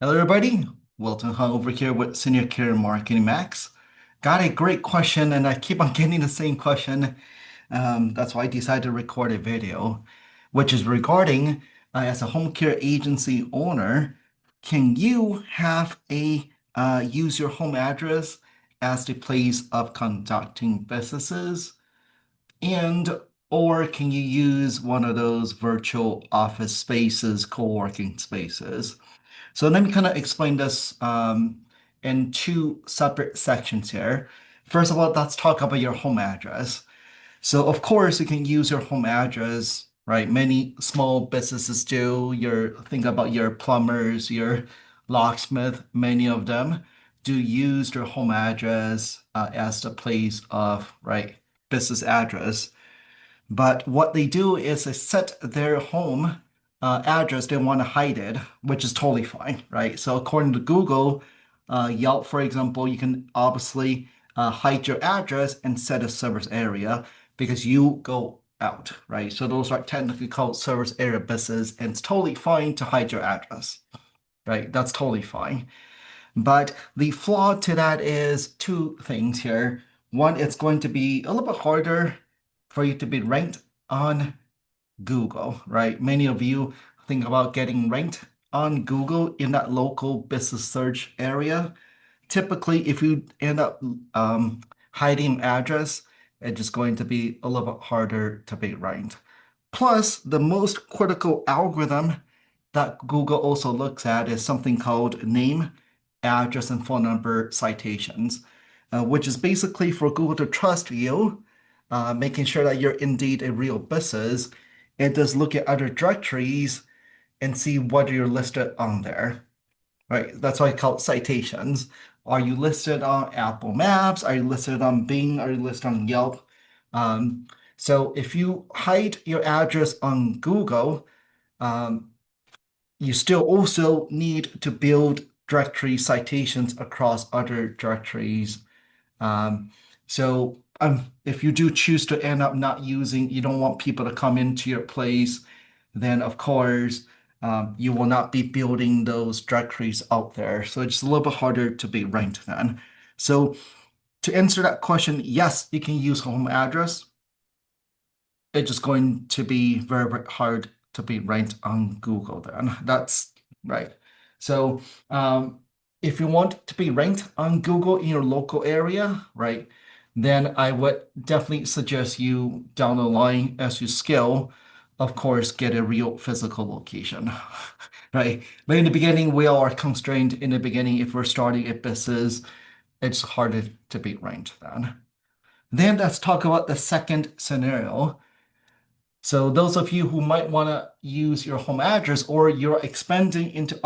Hello, everybody. Wilton Hunt over here with Senior Career Marketing Max. Got a great question, and I keep on getting the same question. That's why I decided to record a video, which is regarding as a home care agency owner, can you have a use your home address as the place of conducting businesses, and or can you use one of those virtual office spaces, co-working spaces? So let me kind of explain this in two separate sections here. First of all, let's talk about your home address. So of course, you can use your home address, right? Many small businesses do. Think about your plumbers, your locksmith, many of them do use their home address as the place of, right, business address. But what they do is they set their home address, they want to hide it, which is totally fine, right? So according to Google, Yelp, for example, you can obviously hide your address and set a service area because you go out, right? So those are technically called service area business, and it's totally fine to hide your address, right? That's totally fine. But the flaw to that is two things here. One, it's going to be a little bit harder for you to be ranked on Google, right? Many of you think about getting ranked on Google in that local business search area. Typically, if you end up hiding address, it's just going to be a little bit harder to be ranked. Plus, the most critical algorithm that Google also looks at is something called name, address, and phone number citations, which is basically for Google to trust you, making sure that you're indeed a real business. It does look at other directories and see whether you're listed on there, right? That's why I call it citations. Are you listed on Apple Maps? Are you listed on Bing? Are you listed on Yelp? Um, so if you hide your address on Google, um, you still also need to build directory citations across other directories. Um, if you do choose to end up not using, you don't want people to come into your place, then of course, you will not be building those directories out there. So it's a little bit harder to be ranked then. So to answer that question, yes, you can use home address. It's just going to be very, very hard to be ranked on Google then. That's right. So if you want to be ranked on Google in your local area, right, then I would definitely suggest you down the line as you scale, of course, get a real physical location, right? But in the beginning, we are constrained in the beginning. If we're starting a business, it's harder to be ranked then. Then let's talk about the second scenario. So those of you who might want to use your home address or you're expanding into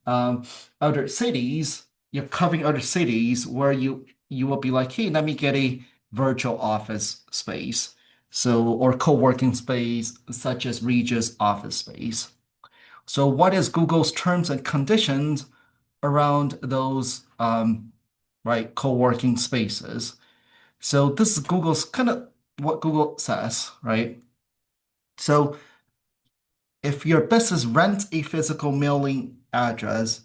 um, other cities, you're covering other cities where you will be like, hey, let me get a virtual office space. So or co-working space such as Regus office space. So what is Google's terms and conditions around those right co-working spaces? So this is Google's kind of what Google says, right? So if your business rents a physical mailing address,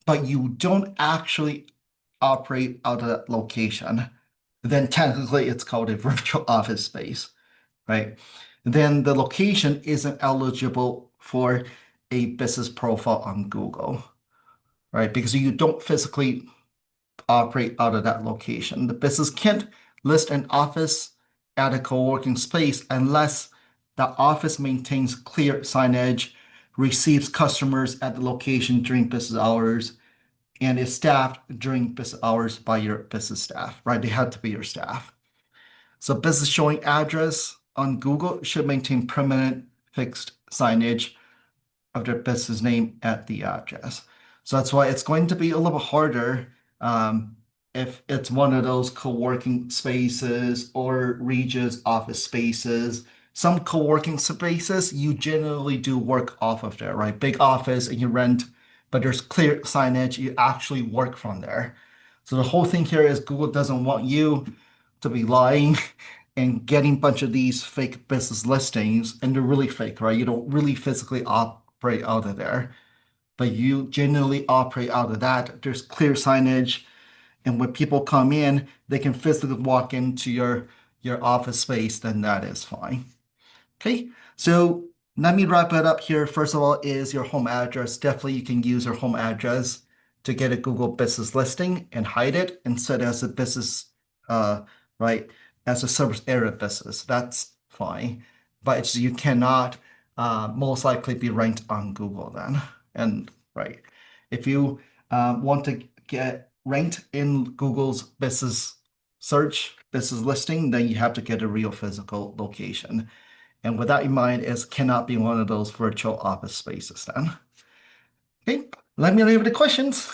but you don't actually operate out of that location, then technically it's called a virtual office space, right? Then the location isn't eligible for a business profile on Google, right? Because you don't physically operate out of that location. The business can't list an office at a co-working space unless the office maintains clear signage, receives customers at the location during business hours, and is staffed during business hours by your business staff, right? They have to be your staff. So business showing address on Google should maintain permanent fixed signage of their business name at the address. So that's why it's going to be a little bit harder if it's one of those co-working spaces or Regus office spaces. Some co-working spaces, you generally do work off of there, right? Big office and you rent, but there's clear signage, you actually work from there. So the whole thing here is Google doesn't want you to be lying and getting a bunch of these fake business listings, and they're really fake, right? You don't really physically operate out of there. but you generally operate out of that. There's clear signage, and when people come in, they can physically walk into your office space, then that is fine. Okay, so let me wrap it up here. First of all, is your home address. Definitely you can use your home address to get a Google business listing and hide it and set it as a business, uh, right, as a service area business. That's fine. But you cannot most likely be ranked on Google then. And right, if you want to get ranked in Google's business search, business listing, then you have to get a real physical location. And with that in mind, it cannot be one of those virtual office spaces then. Okay, let me know the questions.